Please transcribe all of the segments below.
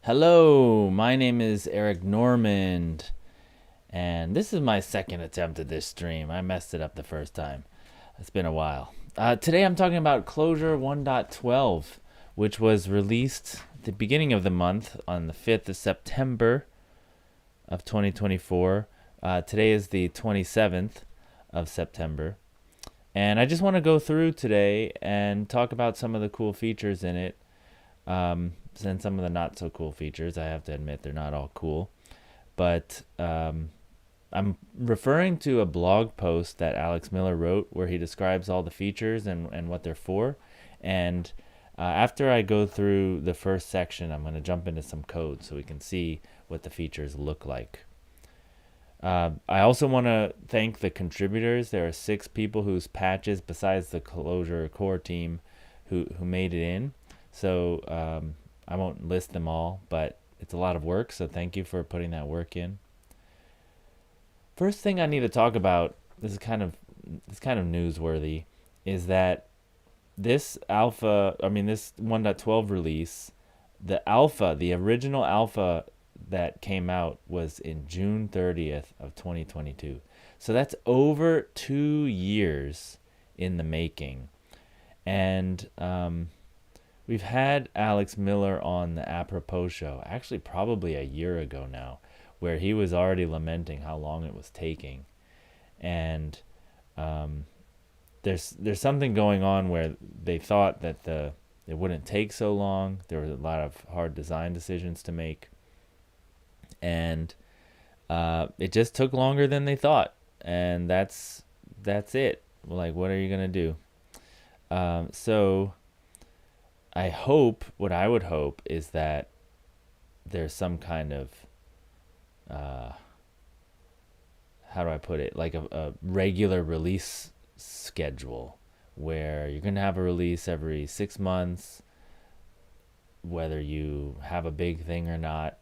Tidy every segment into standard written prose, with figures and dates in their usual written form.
Hello, my name is Eric Normand, and this is my second attempt at this stream. I messed it up the first time. It's been a while. Today I'm talking about Clojure 1.12, which was released at the beginning of the month on the 5th of September of 2024. Today is the 27th of September. And I just want to go through today and talk about some of the cool features in it, and some of the not so cool features. I have to admit they're not all cool, but I'm referring to a blog post that Alex Miller wrote where he describes all the features and what they're for. And after I go through the first section, I'm going to jump into some code so we can see what the features look like. I also want to thank the contributors. There are 6 people whose patches, besides the Clojure core team, who made it in. So I won't list them all, but it's a lot of work. So thank you for putting that work in. First thing I need to talk about, this is kind of newsworthy, is that this this 1.12 release, the original alpha that came out was in June 30th of 2022. So that's over 2 years in the making. And we've had Alex Miller on the Apropos show, actually probably a year ago now, where he was already lamenting how long it was taking. And there's something going on where they thought that it wouldn't take so long. There was a lot of hard design decisions to make. And it just took longer than they thought. And that's it. Like, what are you going to do? So what I would hope is that there's some kind of, how do I put it, like a regular release schedule where you're going to have a release every 6 months, whether you have a big thing or not,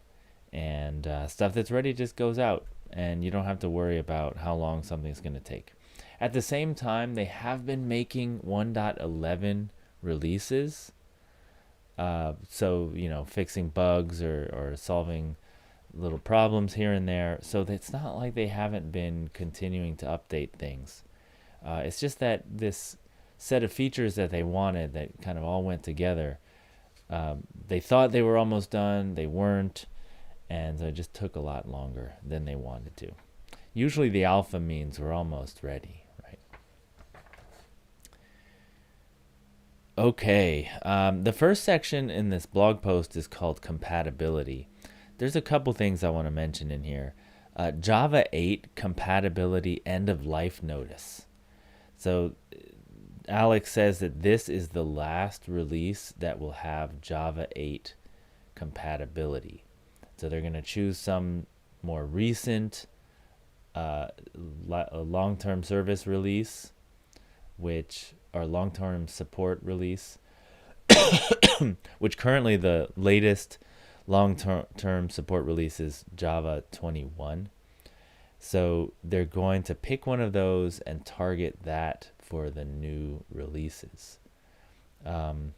and stuff that's ready just goes out, and you don't have to worry about how long something's going to take. At the same time, they have been making 1.11 releases, so fixing bugs or solving little problems here and there. So it's not like they haven't been continuing to update things. It's just that this set of features that they wanted that kind of all went together, they thought they were almost done, they weren't, and so it just took a lot longer than they wanted to. Usually the alpha means we're almost ready, right? Okay, the first section in this blog post is called Compatibility. There's a couple things I want to mention in here. Java 8 compatibility end of life notice. So Alex says that this is the last release that will have Java 8 compatibility. So they're going to choose some more recent long-term service release, or long-term support release, which currently the latest long-term support release is Java 21. So they're going to pick one of those and target that for the new releases. Java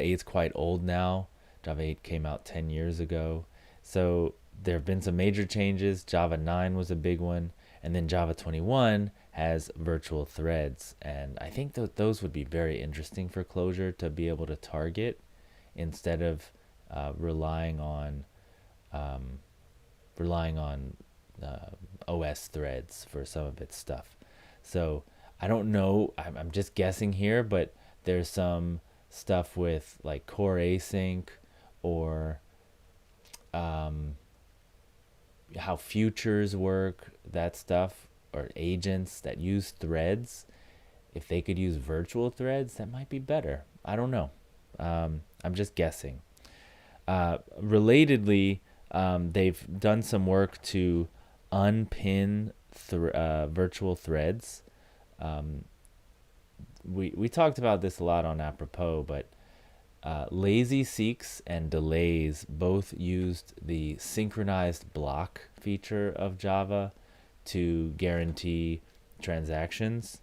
8 is quite old now. Java 8 came out 10 years ago. So there have been some major changes. Java 9 was a big one. And then Java 21 has virtual threads. And I think those would be very interesting for Clojure to be able to target instead of relying on OS threads for some of its stuff. So I don't know. I'm just guessing here, but there's some stuff with like core async or how futures work, that stuff, or agents that use threads. If they could use virtual threads, that might be better. I don't know. I'm just guessing. Relatedly, they've done some work to unpin virtual threads. We talked about this a lot on Apropos, but lazy seeks and delays both used the synchronized block feature of Java to guarantee transactions,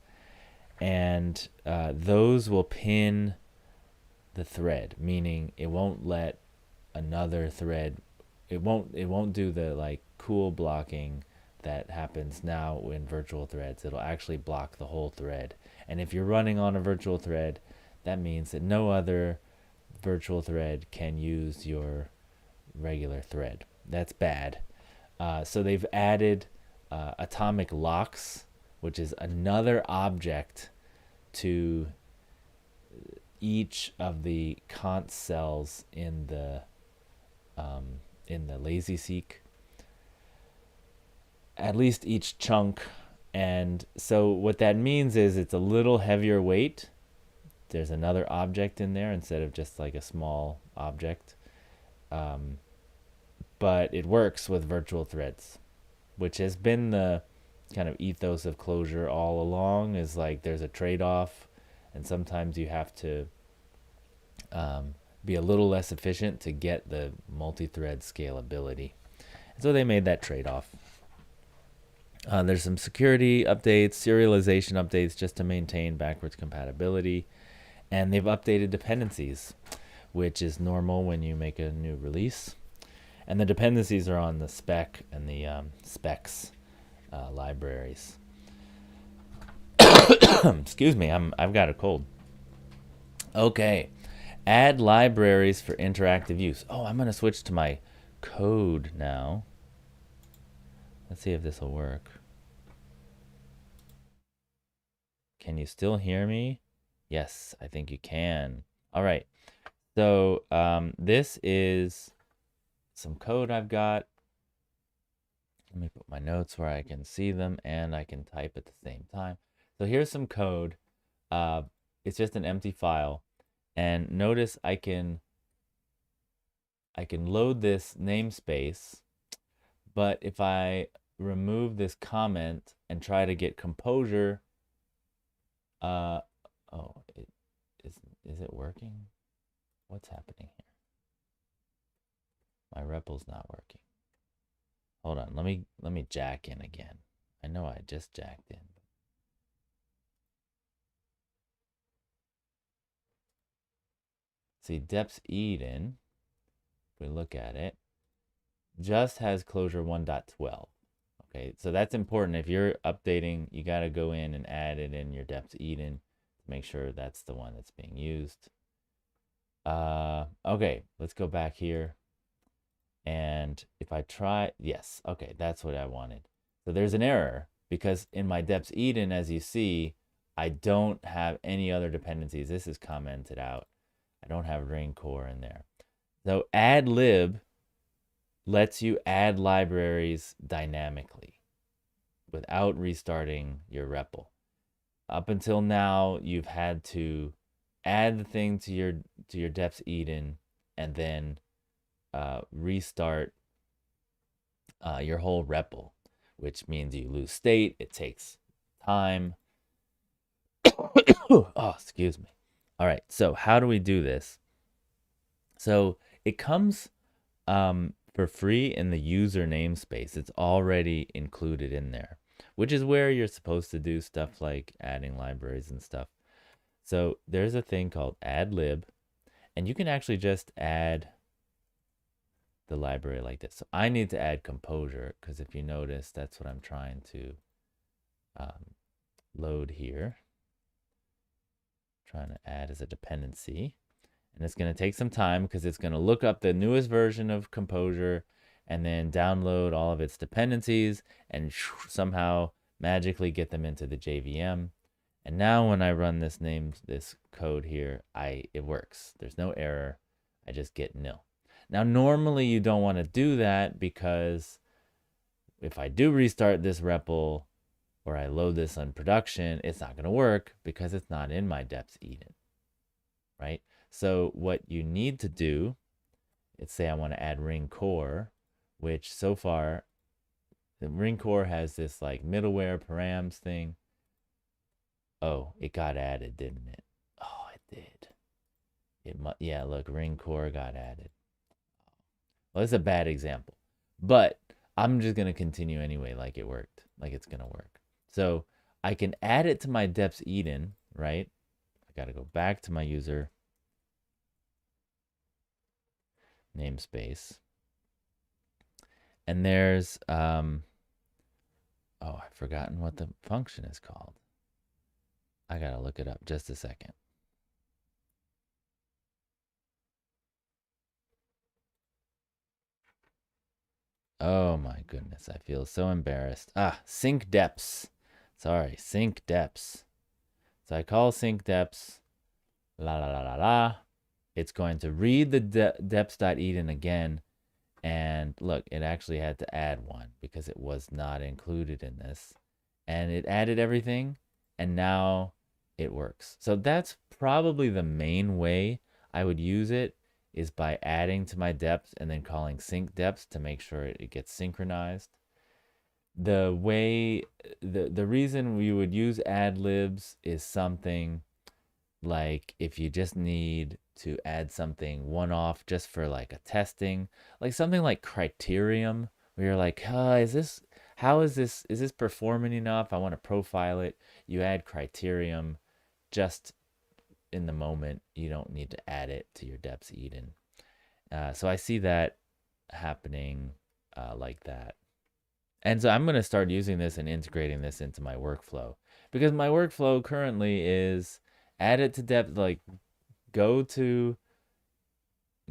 and those will pin the thread, meaning it won't let another thread. It won't do the like cool blocking that happens now in virtual threads. It'll actually block the whole thread. And if you're running on a virtual thread, that means that no other virtual thread can use your regular thread. That's bad. So they've added atomic locks, which is another object to each of the const cells in the lazy seek, at least each chunk. And so what that means is it's a little heavier weight. There's another object in there instead of just like a small object. But it works with virtual threads, which has been the kind of ethos of Clojure all along, is like there's a trade-off, and sometimes you have to be a little less efficient to get the multi-thread scalability. So they made that trade-off. There's some security updates, serialization updates just to maintain backwards compatibility, and they've updated dependencies, which is normal when you make a new release. And the dependencies are on the spec and the specs libraries. Excuse me, I've got a cold. Okay, add libraries for interactive use. Oh, I'm gonna switch to my code now. Let's see if this will work. Can you still hear me? Yes, I think you can. All right. So this is some code I've got. Let me put my notes where I can see them and I can type at the same time. So here's some code. It's just an empty file. And notice I can load this namespace, but if I remove this comment and try to get Composure, oh, is it working? What's happening here? My REPL's not working. Hold on, let me jack in again. I know I just jacked in. See, Depths Eden, if we look at it, just has Clojure 1.12. Okay, so that's important. If you're updating, you got to go in and add it in your Depths Eden to make sure that's the one that's being used. Okay, let's go back here. And if I try, yes, okay, that's what I wanted. So there's an error because in my Depths Eden, as you see, I don't have any other dependencies. This is commented out. I don't have ring core in there. So add lib lets you add libraries dynamically without restarting your REPL. Up until now, you've had to add the thing to your Depths Eden and then restart your whole REPL, which means you lose state. It takes time. Oh, excuse me. All right, so how do we do this? So it comes for free in the user namespace. It's already included in there, which is where you're supposed to do stuff like adding libraries and stuff. So there's a thing called add lib, and you can actually just add the library like this. So I need to add Composure because if you notice, that's what I'm trying to load here. Trying to add as a dependency. And it's going to take some time because it's going to look up the newest version of Composure and then download all of its dependencies and somehow magically get them into the JVM. And now when I run this code here, it works. There's no error. I just get nil. Now, normally you don't want to do that because if I do restart this REPL or I load this on production, it's not going to work because it's not in my Depths Eden, right? So what you need to do is say I want to add ring core, which so far the ring core has this like middleware params thing. Oh, it got added, didn't it? Oh, it did. Yeah, look, ring core got added. Well, it's a bad example, but I'm just going to continue anyway like it worked, like it's going to work. So I can add it to my Depths Eden, right? I got to go back to my user. namespace. And there's, oh, I've forgotten what the function is called. I gotta look it up just a second. Oh my goodness, I feel so embarrassed. Ah, sync depths. Sorry, sync depths. So I call sync depths, la la la la la. It's going to read the depths.eden again. And look, it actually had to add one because it was not included in this. And it added everything, and now it works. So that's probably the main way I would use it, is by adding to my depths and then calling sync depths to make sure it gets synchronized. The way the reason we would use ad libs is something like if you just need to add something one off just for like a testing, like something like criterion, where you're like, is this, how is this performing enough? I want to profile it. You add criterion just in the moment. You don't need to add it to your depths eden. So I see that happening like that. And so I'm going to start using this and integrating this into my workflow, because my workflow currently is add it to depth, like go to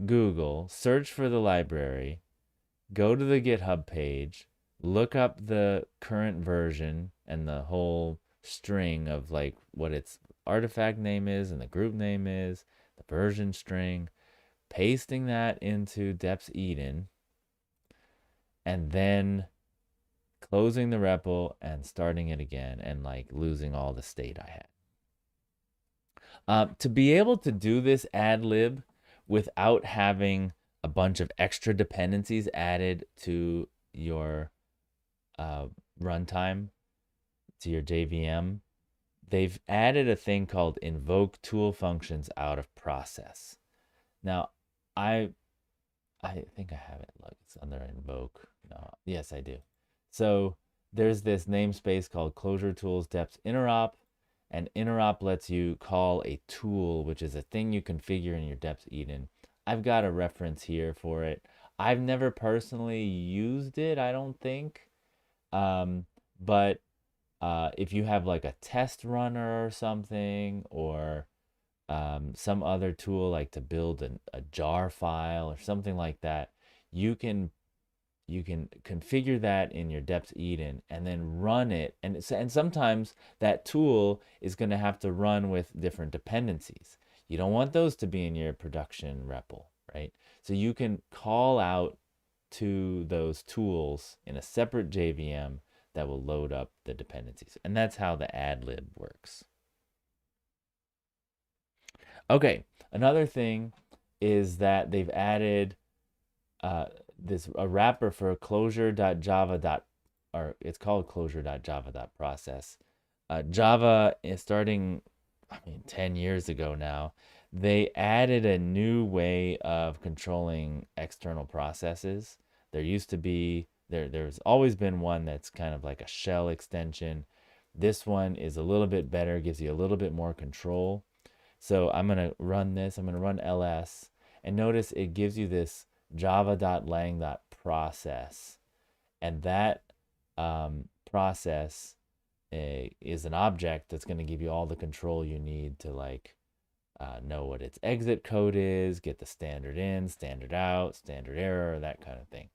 Google, search for the library, go to the GitHub page, look up the current version and the whole string of like what its artifact name is and the group name is, the version string, pasting that into depths eden, and then closing the REPL and starting it again and like losing all the state I had. To be able to do this ad lib without having a bunch of extra dependencies added to your runtime, to your JVM, they've added a thing called invoke tool functions out of process. Now, I think I have it. Look, it's under invoke. No, yes, I do. So there's this namespace called Clojure tools depths interop, and interop lets you call a tool, which is a thing you configure in your depths eden. I've got a reference here for it. I've never personally used it, I don't think. But if you have like a test runner or something, or some other tool like to build a jar file or something like that, you can configure that in your depths eden and then run it, and sometimes that tool is going to have to run with different dependencies. You don't want those to be in your production REPL, right? So you can call out to those tools in a separate JVM that will load up the dependencies, and that's how the ad lib works. Okay, another thing is that they've added this a wrapper for Clojure.java. Or it's called Clojure.java.process. Java is starting, I mean, 10 years ago now. They added a new way of controlling external processes. There used to be, there's always been one that's kind of like a shell extension. This one is a little bit better, gives you a little bit more control. So I'm going to run this. I'm going to run ls. And notice it gives you this java.lang.process. And that process is an object that's going to give you all the control you need to like know what its exit code is, get the standard in, standard out, standard error, that kind of thing.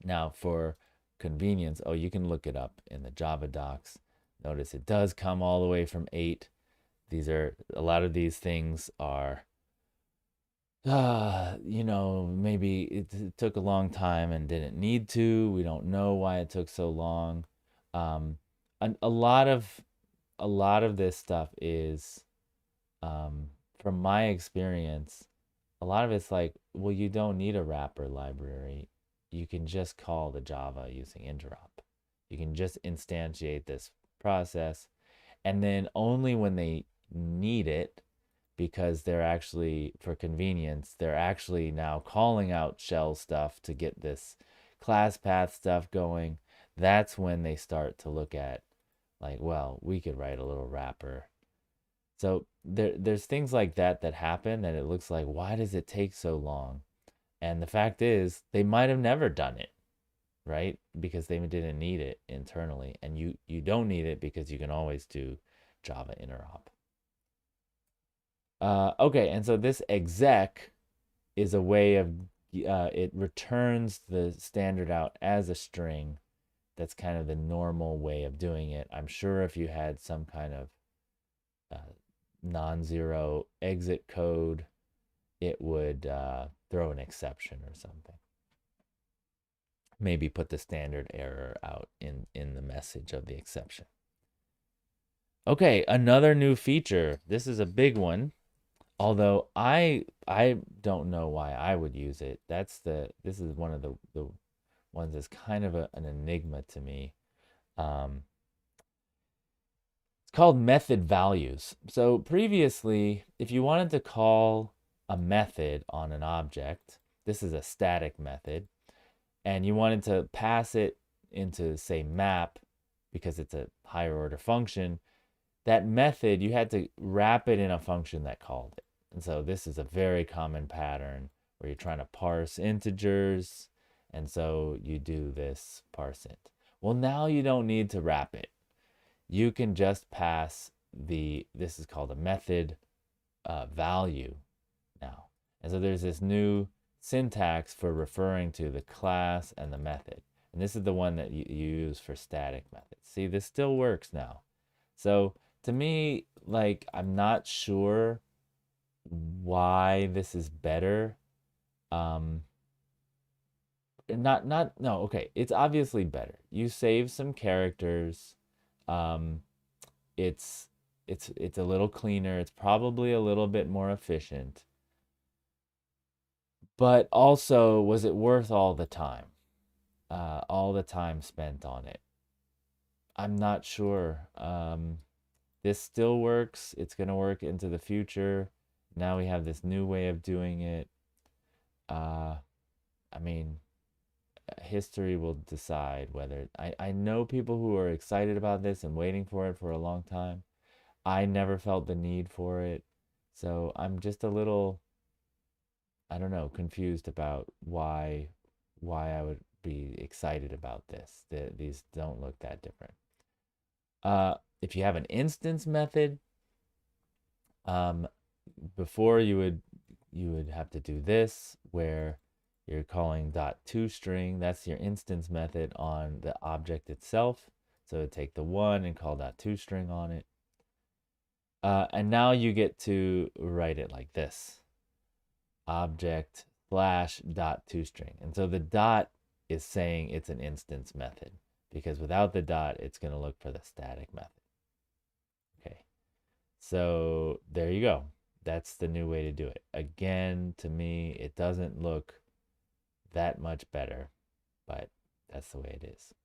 Now for convenience, oh, you can look it up in the Java docs. Notice it does come all the way from 8. These are, a lot of these things are, maybe it took a long time and didn't need to. We don't know why it took so long. Um, a lot of this stuff is, from my experience, a lot of it's like, well, you don't need a wrapper library. You can just call the Java using interop. You can just instantiate this process, and then only when they need it, because they're actually, for convenience, they're actually now calling out shell stuff to get this class path stuff going. That's when they start to look at, like, well, we could write a little wrapper. So there's things like that that happen, and it looks like, why does it take so long? And the fact is, they might have never done it, right? Because they didn't need it internally. And you don't need it because you can always do Java interop. Okay, and so this exec is a way of it returns the standard out as a string. That's kind of the normal way of doing it. I'm sure if you had some kind of non-zero exit code, it would throw an exception or something. Maybe put the standard error out in the message of the exception. Okay, another new feature. This is a big one. Although I don't know why I would use it. This is one of the ones that's kind of an enigma to me. Um, it's called method values. So previously, if you wanted to call a method on an object, this is a static method, and you wanted to pass it into, say, map, because it's a higher order function, that method, you had to wrap it in a function that called it. And so this is a very common pattern where you're trying to parse integers. And so you do this parse int. Well, now you don't need to wrap it. You can just pass this is called a method value now. And so there's this new syntax for referring to the class and the method. And this is the one that you use for static methods. See, this still works now. So to me, like, I'm not sure why this is better. No, okay, it's obviously better. You save some characters. Um, it's it's a little cleaner. It's probably a little bit more efficient. But also, was it worth all the time? All the time spent on it? I'm not sure. This still works. It's going to work into the future. Now we have this new way of doing it. Uh, I mean, history will decide whether I know people who are excited about this and waiting for it for a long time. I never felt the need for it. So I'm just a little, I don't know, confused about why I would be excited about this. These don't look that different. If you have an instance method, um, before you would have to do this where you're calling .toString. That's your instance method on the object itself. So take the one and call .toString on it. And now you get to write it like this: object slash .toString. And so the dot is saying it's an instance method, because without the dot, it's going to look for the static method. Okay, so there you go. That's the new way to do it. Again, to me, it doesn't look that much better, but that's the way it is.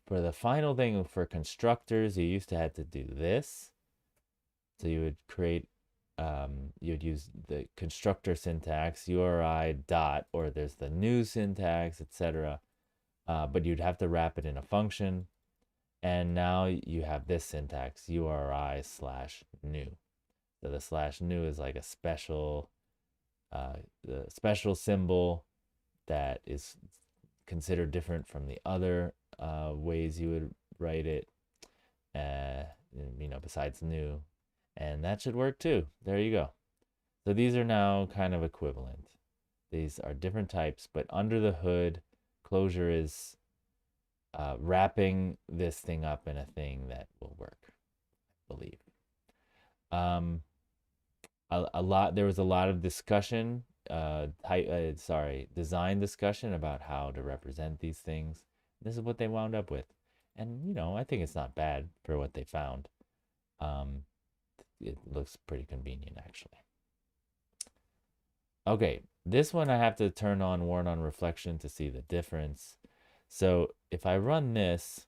For the final thing, for constructors, you used to have to do this. So you would create, you'd use the constructor syntax, URI dot, or there's the new syntax, etc. But you'd have to wrap it in a function. And now you have this syntax, URI slash new. So the slash new is like a the special symbol that is considered different from the other ways you would write it, besides new. And that should work too. There you go. So these are now kind of equivalent. These are different types, but under the hood, Clojure is wrapping this thing up in a thing that will work, I believe. Um, there was a lot of discussion, design discussion about how to represent these things. This is what they wound up with. And, I think it's not bad for what they found. It looks pretty convenient, actually. Okay, this one I have to turn on warn on reflection to see the difference. So if I run this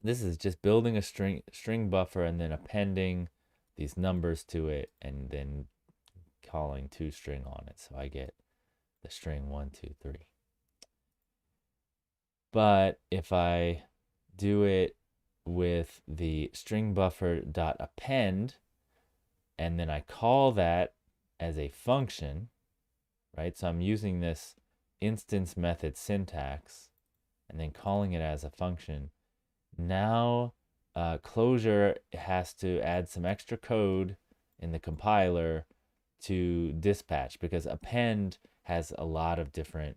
is just building a string buffer and then appending these numbers to it and then calling toString on it. So I get the string 1, 2, 3. But if I do it with the string buffer dot append, and then I call that as a function, right? So I'm using this instance method syntax and then calling it as a function. Now Clojure has to add some extra code in the compiler to dispatch because append has um, a lot of different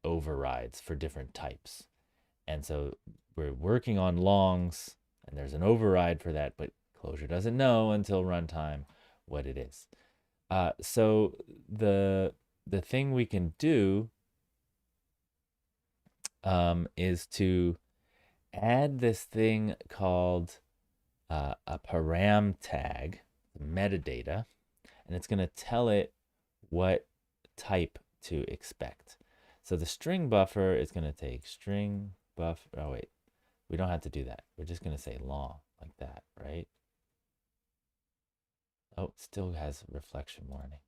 overrides for different types. And so we're working on longs, and there's an override for that, but Clojure doesn't know until runtime what it is. So the thing we can do is to add this thing called a param tag, metadata, and it's going to tell it what type to expect. So the string buffer is going to take string buff. Oh, wait, we don't have to do that. We're just going to say long like that, right? Oh, it still has reflection warning.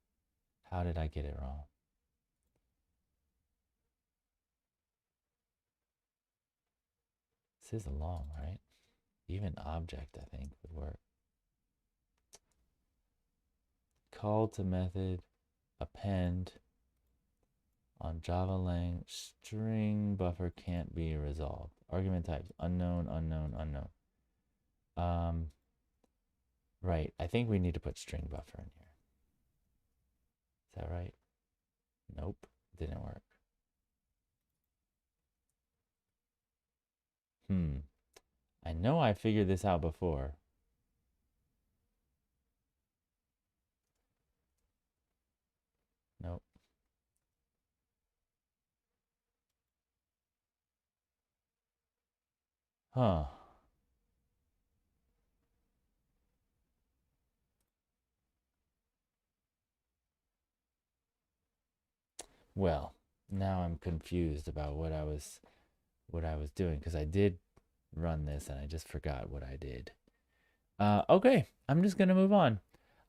How did I get it wrong? This is a long, right? Even object, I think, would work. Call to method, append on Java lang string buffer can't be resolved. Argument types unknown, unknown, unknown. Right. I think we need to put string buffer in here. Is that right? Nope, didn't work. I know I figured this out before. Nope. Huh. Well, now I'm confused about what I was doing because I did run this and I just forgot what I did. Okay, I'm just gonna move on.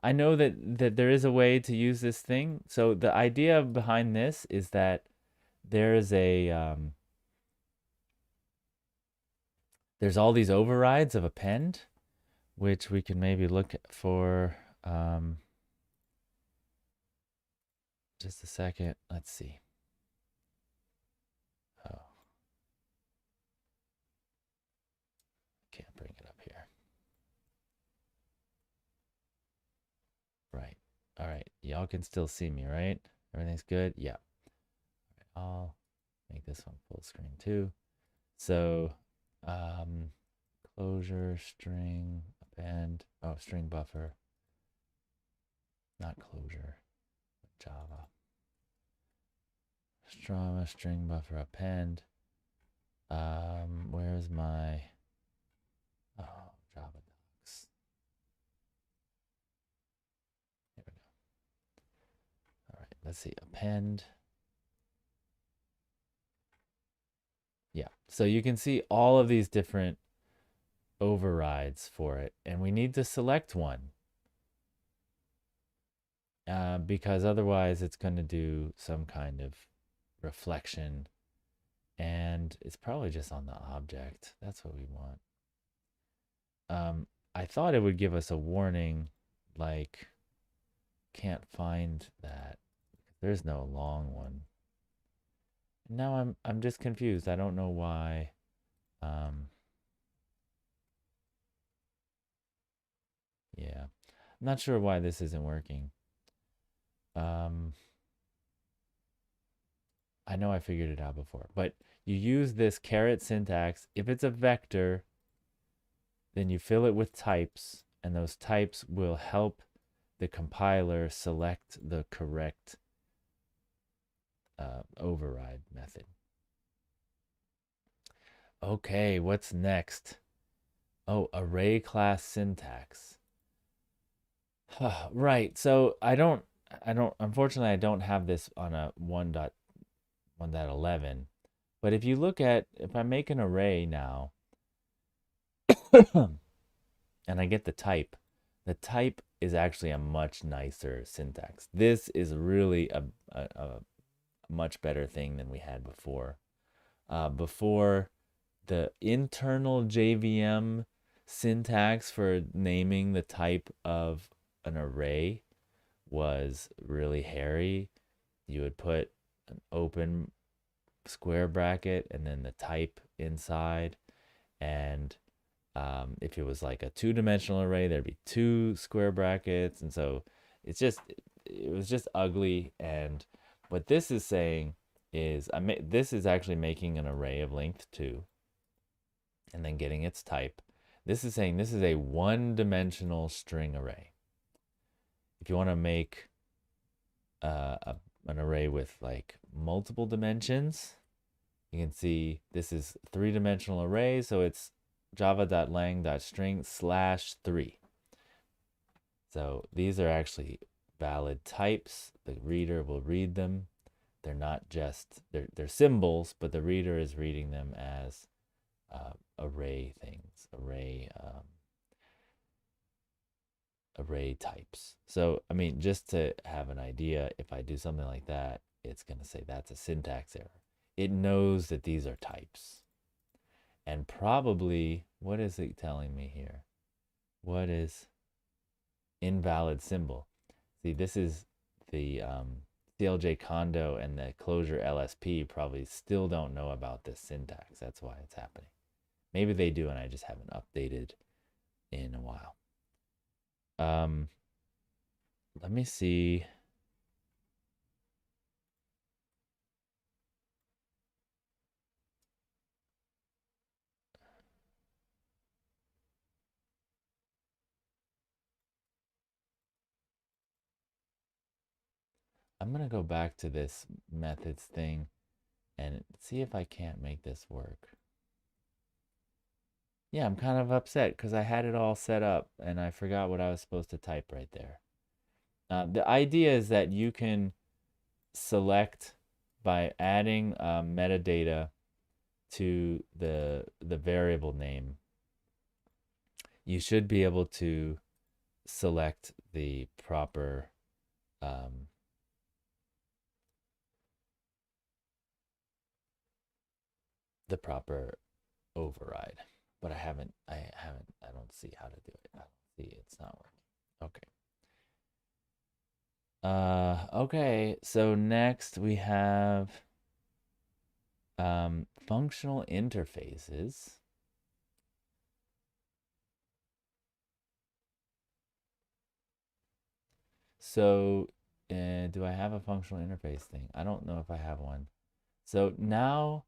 I know that there is a way to use this thing. So the idea behind this is that there's there's all these overrides of append, which we can maybe look for. Just a second. Let's see. Oh, can't bring it up here. Right. All right. Y'all can still see me, right? Everything's good? Yeah. I'll make this one full screen too. So, um, Clojure, string, append, oh, string buffer, not Clojure, Java. Strama, string buffer, append. Where's my, oh, Java docs. Here we go. All right, let's see, append. Yeah, so you can see all of these different overrides for it, and we need to select one because otherwise it's going to do some kind of reflection, and it's probably just on the object. That's what we want. I thought it would give us a warning like can't find that. There's no long one. Now I'm just confused. I don't know why. Yeah. I'm not sure why this isn't working. I know I figured it out before, but you use this caret syntax. If it's a vector, then you fill it with types, and those types will help the compiler select the correct override method. Okay, what's next? Oh, array class syntax. Right. So unfortunately, I don't have this on a 1.1.11. But if I make an array now and I get the type is actually a much nicer syntax. This is really a much better thing than we had before. Before, the internal JVM syntax for naming the type of an array was really hairy, you would put an open square bracket and then the type inside. And if it was like a two-dimensional array, there'd be two square brackets. And so it was just ugly. And what this is saying is, this is actually making an array of length 2 and then getting its type. This is saying this is a one-dimensional string array. If you want to make an array with like multiple dimensions, you can see this is three-dimensional array, so it's java.lang.string/3. So these are actually valid types. The reader will read them. They're not just, they're symbols, but the reader is reading them as array things, array types. So, I mean, just to have an idea, if I do something like that, it's going to say that's a syntax error. It knows that these are types. And probably, what is it telling me here? What is invalid symbol? See, this is the CLJ Condo and the Clojure LSP probably still don't know about this syntax. That's why it's happening. Maybe they do, and I just haven't updated in a while. Let me see. I'm going to go back to this methods thing and see if I can't make this work. Yeah, I'm kind of upset because I had it all set up and I forgot what I was supposed to type right there. The idea is that you can select by adding metadata to the variable name. You should be able to select the proper override, but I don't see how to do it. I don't see it's not working. Okay, so next we have functional interfaces. So do I have a functional interface thing? I don't know if I have one. So now,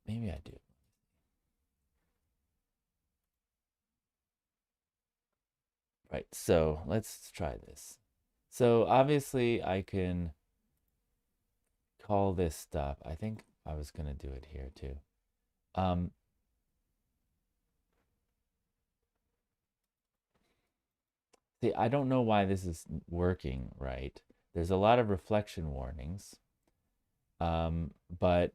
maybe I do. Right, so let's try this. So obviously I can call this stuff. I think I was going to do it here too. See, I don't know why this is working right. There's a lot of reflection warnings, but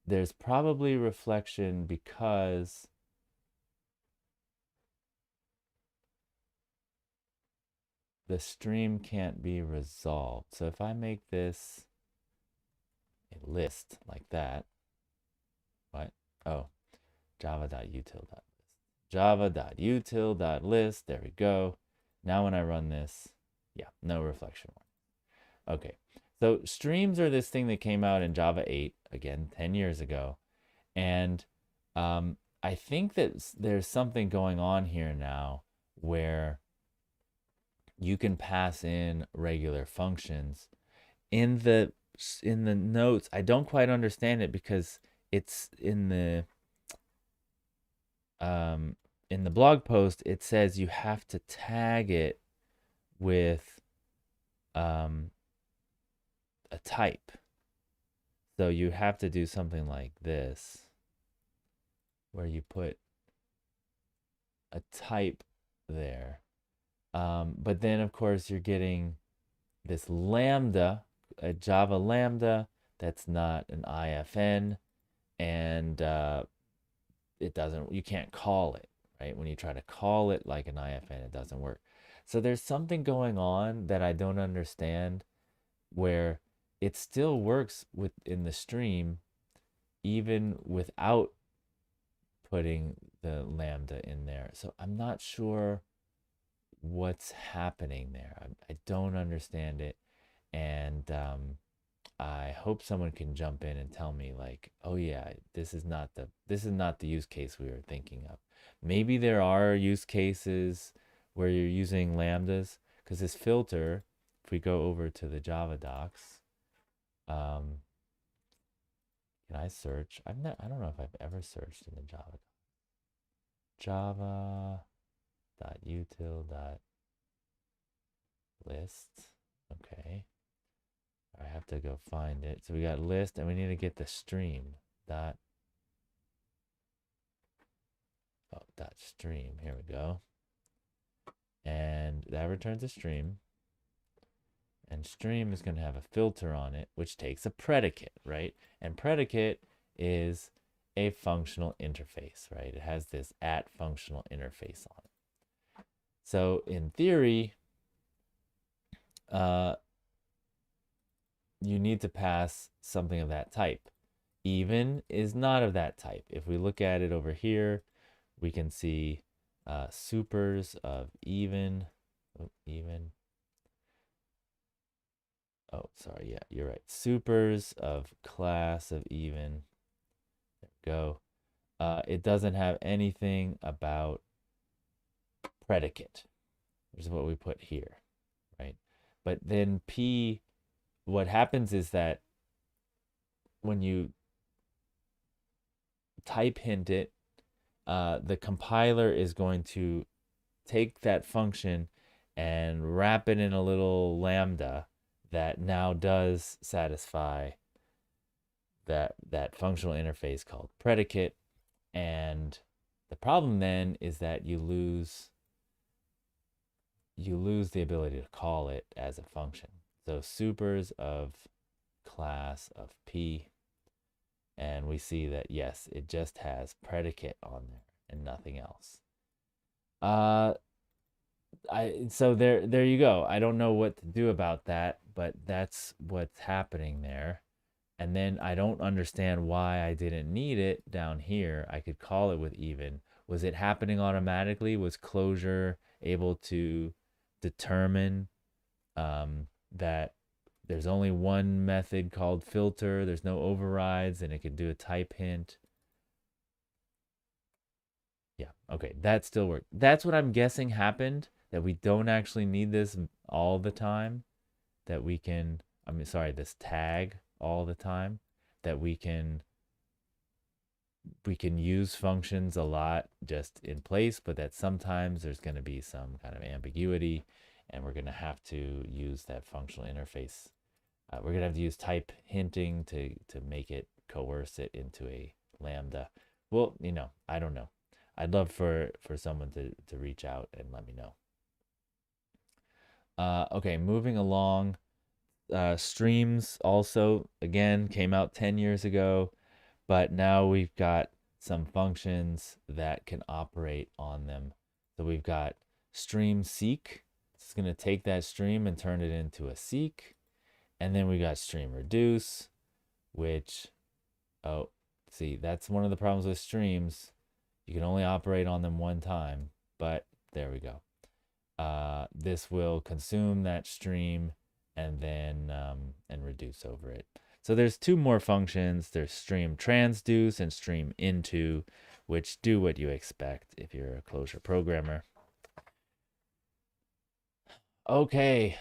there's probably reflection because the stream can't be resolved. So if I make this a list like that, what? Oh, java.util.list. Java.util.list, there we go. Now when I run this, yeah, no reflection warning. Okay, so streams are this thing that came out in Java 8, again, 10 years ago. And I think that there's something going on here now where you can pass in regular functions in the notes. I don't quite understand it because it's in the blog post. It says you have to tag it with a type. So you have to do something like this, where you put a type there. But then, of course, you're getting this lambda, a Java lambda that's not an IFN, and you can't call it, right? When you try to call it like an IFN, it doesn't work. So there's something going on that I don't understand where it still works within the stream even without putting the lambda in there. So I'm not sure what's happening there. I don't understand it, and I hope someone can jump in and tell me like, oh yeah, this is not the use case we were thinking of. Maybe there are use cases where you're using lambdas because this filter, if we go over to the Java docs, um, can I search? I don't know if I've ever searched in the java.util.list. Okay. I have to go find it. So we got list and we need to get the stream dot dot stream. Here we go. And that returns a stream. And stream is going to have a filter on it, which takes a predicate, right? And predicate is a functional interface, right? It has this at functional interface on it. So in theory, you need to pass something of that type. Even is not of that type. If we look at it over here, we can see supers of even. Oh, even. Oh, sorry. Yeah, you're right. Supers of class of even. There we go. It doesn't have anything about predicate, which is what we put here, right? But then P, what happens is that when you type hint it, the compiler is going to take that function and wrap it in a little lambda that now does satisfy that functional interface called predicate. And the problem then is that you lose the ability to call it as a function. So supers of class of P, and we see that yes, it just has predicate on there and nothing else. So there you go. I don't know what to do about that, but that's what's happening there. And then I don't understand why I didn't need it down here. I could call it with even. Was it happening automatically? Was Clojure able to determine that there's only one method called filter, there's no overrides, and it could do a type hint? Yeah, okay, that still worked. That's what I'm guessing happened, that we don't actually need this all the time, that we can, I mean, sorry, this tag all the time, that we can use functions a lot just in place, but that sometimes there's going to be some kind of ambiguity and we're going to have to use that functional interface. We're going to have to use type hinting to make it coerce it into a lambda. Well, I don't know. I'd love for someone to reach out and let me know. Okay, moving along. Streams also, again, came out 10 years ago, but now we've got some functions that can operate on them. So we've got stream seek. It's going to take that stream and turn it into a seek. And then we got stream reduce, which, oh, see, that's one of the problems with streams. You can only operate on them one time, but there we go. This will consume that stream and then and reduce over it. So there's two more functions. There's stream transduce and stream into, which do what you expect if you're a Clojure programmer. Okay,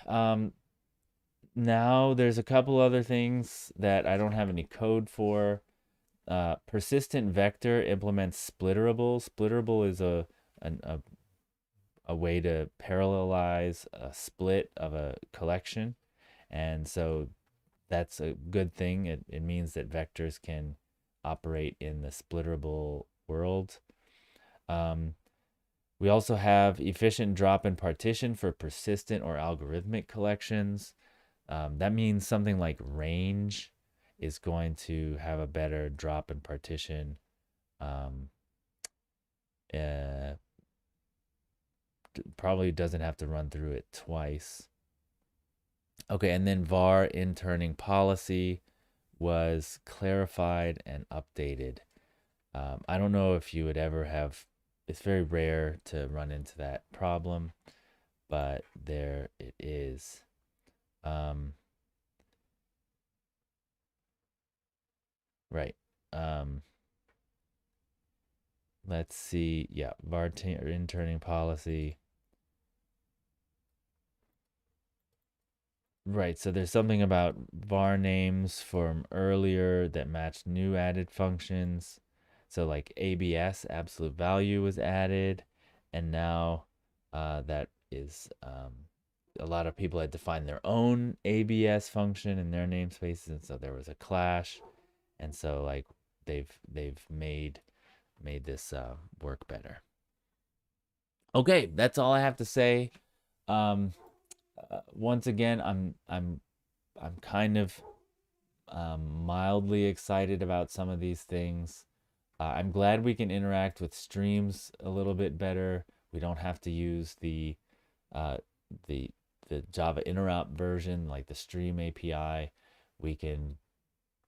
now there's a couple other things that I don't have any code for. Persistent vector implements splitterable. Splitterable is a way to parallelize a split of a collection. And so that's a good thing. It means that vectors can operate in the splitterable world. We also have efficient drop and partition for persistent or algorithmic collections. That means something like range is going to have a better drop and partition. Probably doesn't have to run through it twice. Okay, and then var interning policy was clarified and updated. I don't know if you would ever have, it's very rare to run into that problem, but there it is. Um, right. Um, let's see. Yeah, var interning policy. Right. So there's something about var names from earlier that match new added functions. So like ABS, absolute value, was added, and now that is a lot of people had defined their own ABS function in their namespaces, and so there was a clash, and so like they've made this work better. Okay, that's all I have to say. Um, Once again, I'm kind of mildly excited about some of these things. I'm glad we can interact with streams a little bit better. We don't have to use uh, the the Java interrupt version, like the stream API. We can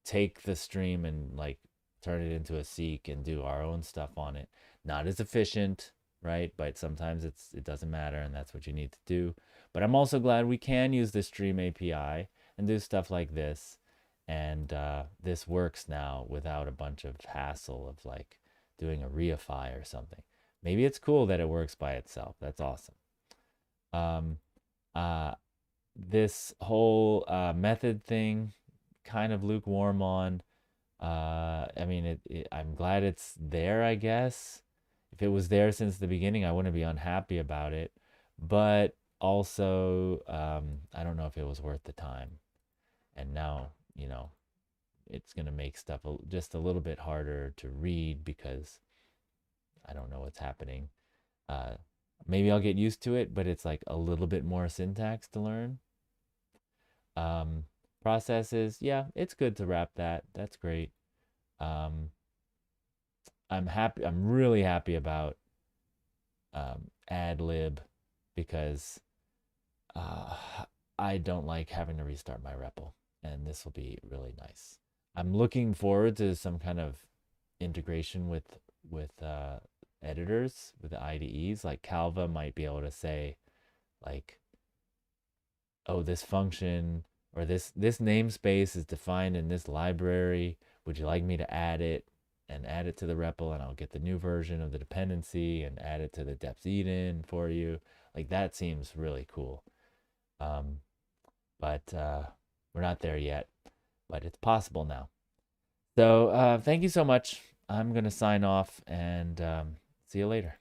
take the stream and like turn it into a seek and do our own stuff on it. Not as efficient, right? But sometimes it doesn't matter, and that's what you need to do. But I'm also glad we can use the stream API and do stuff like this, and this works now without a bunch of hassle of like doing a reify or something. Maybe it's cool that it works by itself. That's awesome. Um, uh, this whole method thing, kind of lukewarm on. I mean, I'm glad it's there, I guess. If it was there since the beginning, I wouldn't be unhappy about it. But also, I don't know if it was worth the time. And now, it's going to make stuff just a little bit harder to read because I don't know what's happening. Uh, Maybe I'll get used to it, but it's like a little bit more syntax to learn. Um, Processes, yeah, it's good to wrap that. That's great. Um, I'm happy. I'm really happy about ad lib because uh, I don't like having to restart my REPL, and this will be really nice. I'm looking forward to some kind of integration with editors, with the IDEs. Like Calva might be able to say, like, oh, this function or this namespace is defined in this library. Would you like me to add it and add it to the REPL, and I'll get the new version of the dependency and add it to the deps eden for you. Like that seems really cool. Um, but we're not there yet, but it's possible now. So thank you so much. I'm gonna sign off and see you later.